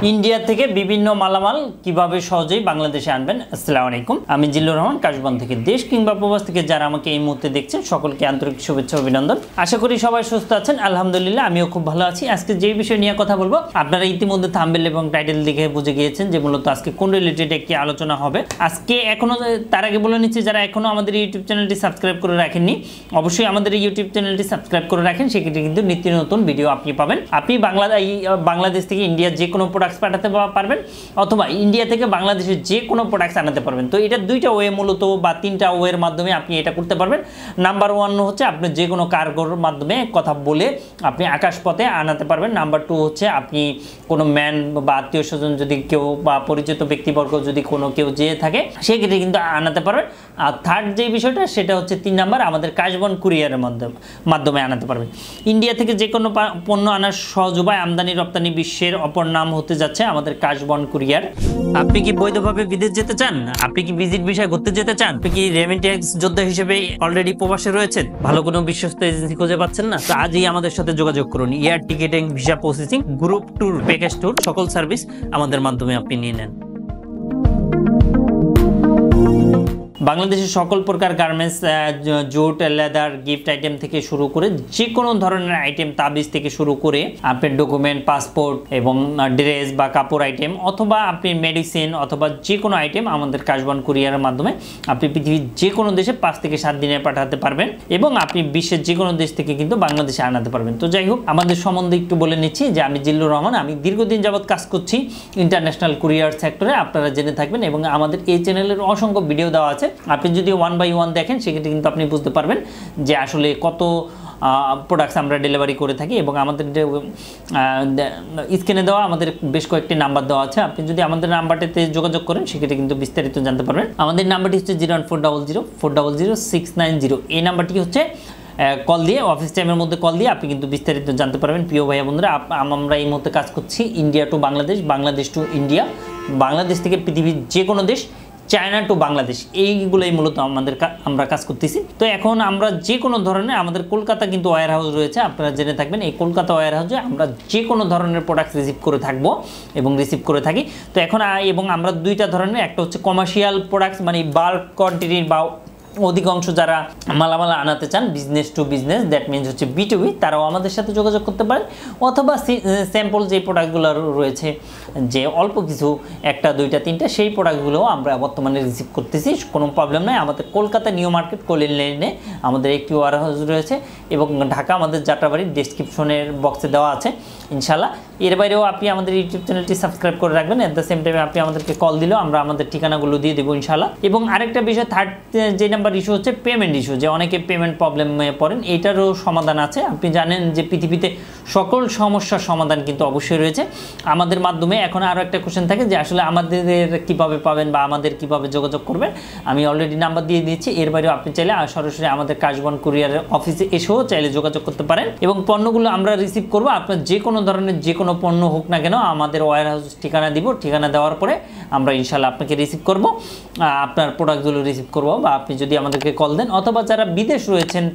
India থেকে বিভিন্ন মালামাল কিভাবে সহজেই বাংলাদেশে আনবেন। আসসালামু আলাইকুম, আমি জিল্লুর রহমান কাশবন থেকে। দেশ কিংবা প্রবাস থেকে যারা আমাকে এই মুহূর্তে দেখছেন সকলকে আন্তরিক শুভেচ্ছা অভিনন্দন। আশা করি সবাই সুস্থ আছেন। আলহামদুলিল্লাহ আমিও খুব ভালো আছি। আজকে যে বিষয় নিয়ে কথা বলবো, আপনারা ইতিমধ্যে থাম্বনেল এবং টাইটেল দেখে বুঝে গিয়েছেন যে মূলত আজকে কোন রিলেটেড একটি আলোচনা হবে। আজকে এখনো তার আগে বলে নিচ্ছি, যারা এখনো আমাদের ইউটিউব চ্যানেলটি সাবস্ক্রাইব করে রাখেননি অবশ্যই আমাদের ইউটিউব চ্যানেলটি সাবস্ক্রাইব করে রাখেন। সেক্ষেত্রে কিন্তু নিত্য নতুন ভিডিও আপনি পাবেন। আপনি বাংলাদেশ থেকে ইন্ডিয়ার যে কোনো প্রোডাক্টস পাঠাতে পারবেন অথবা ইন্ডিয়া থেকে বাংলাদেশের যে কোনো প্রোডাক্টস আনাতে পারবেন। তো এটা দুইটা ওয়ে মূলত বা তিনটা ওয়ের মাধ্যমে আপনি এটা করতে পারবেন। নাম্বার 1 হচ্ছে আপনি যে কোনো কার্গোর মাধ্যমে কথা বলে আপনি আকাশপথে আনাতে পারবেন। নাম্বার 2 হচ্ছে আপনি কোনো ম্যান বা আত্মীয় স্বজন যদি কেউ বা পরিচিত ব্যক্তিবর্গ যদি কোনো কেউ যেয়ে থাকে সেক্ষেত্রে কিন্তু আনাতে পারবেন। আর থার্ড যে বিষয়টা সেটা হচ্ছে 3 নাম্বার, আমাদের কাশবন কুরিয়ারের মাধ্যমে আনাতে পারবেন। ইন্ডিয়া থেকে যে কোনো পণ্য আনার সহজ উপায়, আমদানি রপ্তানি বিশ্বের অপর নাম হতে যাচ্ছে আমাদের কাশবন কুরিয়ার। আপনি কি বৈধভাবে বিদেশ যেতে চান? আপনি কি ভিজিট ভিসায় ঘুরতে যেতে চান? আপনি কি রেমিটেন্স যোদ্ধা হিসেবে অলরেডি প্রবাসে রয়েছেন, ভালো কোনো বিশ্বস্ত এজেন্সি খুঁজে পাচ্ছেন না? তো আজই আমাদের সাথে যোগাযোগ করুন। Air ticketing, visa processing, group tour, package tour সকল সার্ভিস আমাদের মাধ্যমে আপনি নিয়ে নেন। বাংলাদেশের সকল প্রকার garments, jute, leather, gift item থেকে শুরু করে যে কোনো ধরনের আইটেম, তাবিজ থেকে শুরু করে আপনার ডকুমেন্ট, পাসপোর্ট এবং ড্রেস বা কাপড় আইটেম অথবা আপনি মেডিসিন অথবা যে কোনো আইটেম আমাদের কাশবন কুরিয়ারের মাধ্যমে আপনি পৃথিবীর যে কোনো দেশে 5 থেকে 7 দিনে পাঠাতে পারবেন এবং আপনি বিশ্বের যে কোনো দেশ থেকে কিন্তু বাংলাদেশে আনাতে পারবেন। তো যাই হোক, আমাদের সম্বন্ধে একটু বলে নিচ্ছি যে আমি জিল্লুর রহমান, আমি দীর্ঘদিন যাবৎ কাজ করছি ইন্টারন্যাশনাল কুরিয়ার সেক্টরে, আপনারা জেনে থাকবেন। এবং আমাদের এই চ্যানেলের অসংখ্য ভিডিও দেওয়া আছে। আপনি যদি 1 by 1 দেখেন সেক্ষেত্রে কিন্তু আপনি বুঝতে পারবেন যে আসলে কত প্রোডাক্টস আমরা ডেলিভারি করে থাকি। এবং আমাদের স্ক্রিনে দেওয়া আমাদের বেশ কয়েকটি নাম্বার দেওয়া আছে। আপনি যদি আমাদের নাম্বারটিতে যোগাযোগ করেন সেক্ষেত্রে কিন্তু বিস্তারিত জানতে পারবেন। আমাদের নাম্বারটি হচ্ছে 01400400690। এই নাম্বারটি হচ্ছে কল দিয়ে, অফিস টাইমের মধ্যে কল দিয়ে আপনি কিন্তু বিস্তারিত জানতে পারবেন। প্রিয় ভাইয়া বন্ধুরা, আমরা এই মুহূর্তে কাজ করছি India to Bangladesh, Bangladesh to India, Bangladesh থেকে পৃথিবীর যে কোনো দেশ, চায়না টু বাংলাদেশ, এইগুলোই মূলত আমরা কাজ করতেছি। তো এখন আমরা যে কোনো ধরনের, আমাদের কলকাতা কিন্তু ওয়্যার হাউস রয়েছে, আপনারা জেনে থাকবেন। এই কলকাতা ওয়্যার হাউসে আমরা যে কোনো ধরনের প্রোডাক্ট রিসিভ করে থাকবো এবং রিসিভ করে থাকি। তো এখন এবং আমরা দুইটা ধরনের, একটা হচ্ছে কমার্শিয়াল প্রোডাক্টস, মানে বাল্ক কোয়ান্টিটির বা অধিকাংশ যারা মালামাল আনাতে চান business to business, that means হচ্ছে B2B, তারাও আমাদের সাথে যোগাযোগ করতে পারেন। অথবা স্যাম্পল যে প্রোডাক্টগুলো রয়েছে, যে অল্প কিছু 1, 2, 3 সেই প্রোডাক্টগুলোও আমরা বর্তমানে রিসিভ করতেছি, কোনো প্রবলেম নাই। আমাদের কলকাতা নিউ মার্কেট কলিন লেনে আমাদের একটি ওয়্যার হাউস রয়েছে এবং ঢাকা আমাদের যাত্রাবাড়ির ডেসক্রিপশনের বক্সে দেওয়া আছে ইনশাল্লাহ। এর বাইরেও আপনি আমাদের ইউটিউব চ্যানেলটি সাবস্ক্রাইব করে রাখবেন। অ্যাট দ্য সেম টাইমে আপনি আমাদেরকে কল দিলেও আমরা আমাদের ঠিকানাগুলো দিয়ে দেবো ইনশাল্লাহ। এবং আরেকটা বিষয়, থার্ড যে নাম্বার ইস্যু হচ্ছে পেমেন্ট ইস্যু, যে অনেকে পেমেন্ট প্রবলেমে পড়েন, এটারও সমাধান আছে। আপনি জানেন যে পৃথিবীতে সকল সমস্যার সমাধান কিন্তু অবশ্যই রয়েছে আমাদের মাধ্যমে। এখন আরও একটা কোশ্চেন থাকে যে আসলে আমাদের কিভাবে পাবেন বা আমাদের কিভাবে যোগাযোগ করবেন। আমি অলরেডি নাম্বার দিয়ে দিয়েছি। এর বাইরেও আপনি চাইলে সরাসরি আমাদের কাশবন কুরিয়ারের অফিসে এসেও চাইলে যোগাযোগ করতে পারেন এবং পণ্যগুলো আমরা রিসিভ করব। আপনার যে কোনো ধরনের যে কোনো পণ্য হোক না কেন, আমাদের ওয়্যার হাউস ঠিকানা দিব। ঠিকানা দেওয়ার পরে আমরা ইনশাল্লাহ আপনাকে রিসিভ করব, আপনার প্রোডাক্টগুলো রিসিভ করব। বা আপনি যদি আমাদেরকে কল দেন, অথবা যারা বিদেশ রয়েছেন,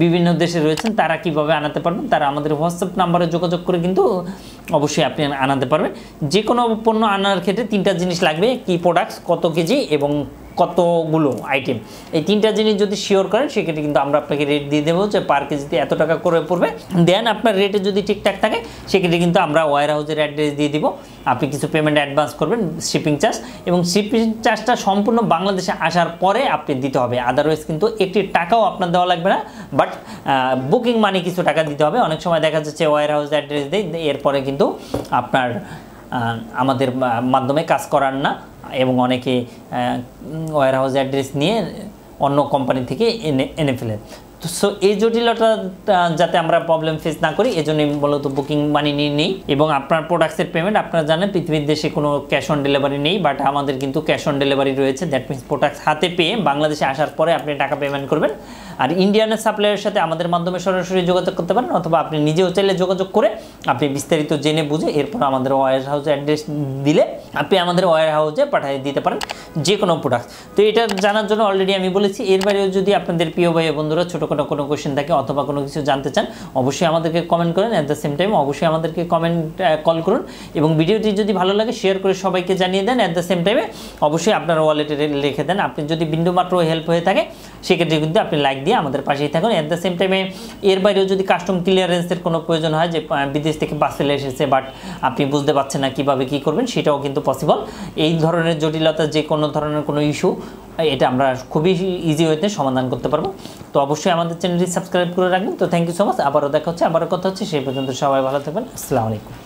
বিভিন্ন দেশে রয়েছেন, তারা কিভাবে আনাতে পারবেন, তারা আমাদের হোয়াটসঅ্যাপ নাম্বারে যোগাযোগ করে কিন্তু অবশ্যই আপনি আনাতে পারবেন। যে কোনো পণ্য আনার ক্ষেত্রে 3টা জিনিস লাগবে, কি প্রোডাক্টস, কত কেজি এবং কতগুলো আইটেম। এই 3টা জিনিস যদি শিওর করেন সেক্ষেত্রে কিন্তু আমরা আপনাকে রেট দিয়ে দেবো যে পার কেজিতে এত টাকা করে পড়বে। দেন আপনার রেটে যদি ঠিকঠাক থাকে সেক্ষেত্রে কিন্তু আমরা ওয়্যার হাউসের অ্যাড্রেস দিয়ে দিব। আপনি কিছু পেমেন্ট অ্যাডভান্স করবেন, শিপিং চার্জ, এবং শিপিং চার্জটা সম্পূর্ণ বাংলাদেশে আসার পরে আপনি দিতে হবে। আদারওয়াইজ কিন্তু একটি টাকাও আপনার দেওয়া লাগবে না, বাট বুকিং মানি কিছু টাকা দিতে হবে। অনেক সময় দেখা যাচ্ছে ওয়্যার হাউস অ্যাড্রেস দেয়, এরপরে কিন্তু আপনার আমাদের মাধ্যমে কাজ করার না, এবং অনেকে ওয়্যার হাউস অ্যাড্রেস নিয়ে অন্য কোম্পানি থেকে এনে ফেলে। তো সো এই জটিলতা যাতে আমরা প্রবলেম ফেস না করি, এজন্যই মূলত বুকিং মানি নিয়ে নেই। এবং আপনার প্রোডাক্টসের পেমেন্ট, আপনারা জানেন পৃথিবীর দেশে কোনো ক্যাশ অন ডেলিভারি নেই, বাট আমাদের কিন্তু ক্যাশ অন ডেলিভারি রয়েছে। দ্যাট মিনস প্রোডাক্টস হাতে পেয়ে বাংলাদেশে আসার পরে আপনি টাকা পেমেন্ট করবেন। আর ইন্ডিয়ানের সাপ্লাইয়ের সাথে আমাদের মাধ্যমে সরাসরি যোগাযোগ করতে পারেন, অথবা আপনি নিজেও চাইলে যোগাযোগ করে আপনি বিস্তারিত জেনে বুঝে এরপর আমাদের ওয়্যার হাউস অ্যাড্রেস দিলে আপনি আমাদের ওয়্যার হাউসে পাঠিয়ে দিতে পারেন যে কোনো প্রোডাক্ট। তো এটা জানার জন্য অলরেডি আমি বলেছি। এর বাইরেও যদি আপনাদের প্রিয় ভাই বন্ধুরা ছোটো কোনো কোয়েশ্চেন থাকে অথবা কোনো কিছু জানতে চান অবশ্যই আমাদেরকে কমেন্ট করেন। অ্যাট দ্য সেম টাইম অবশ্যই আমাদেরকে কল করুন এবং ভিডিওটি যদি ভালো লাগে শেয়ার করে সবাইকে জানিয়ে দেন। অ্যাট দ্য সেম টাইমে অবশ্যই আপনার ওয়ালেটে রেখে দেন। আপনি যদি বিন্দুমাত্র হেল্প হয়ে থাকে সেক্ষেত্রে কিন্তু আপনি লাইক দিয়ে আমাদের পাশেই থাকুন। অ্যাট দ্য সেম টাইমে এর বাইরেও যদি কাস্টম ক্লিয়ারেন্সের কোনো প্রয়োজন হয় যে বিদেশ থেকে পার্সেল এসেছে বাট আপনি বুঝতে পারছেন না কীভাবে কী করবেন, সেটাও কিন্তু পসিবল। এই ধরনের জটিলতা যে কোনো ধরনের কোনো ইস্যু এটা আমরা খুবই ইজি ওয়েতে সমাধান করতে পারবো। তো অবশ্যই আমাদের চ্যানেলটি সাবস্ক্রাইব করে রাখবেন। তো থ্যাংক ইউ সো মাচ। আবারও দেখা হচ্ছে, আবারও কথা হচ্ছে, সেই পর্যন্ত সবাই ভালো থাকবেন। আসসালামু আলাইকুম।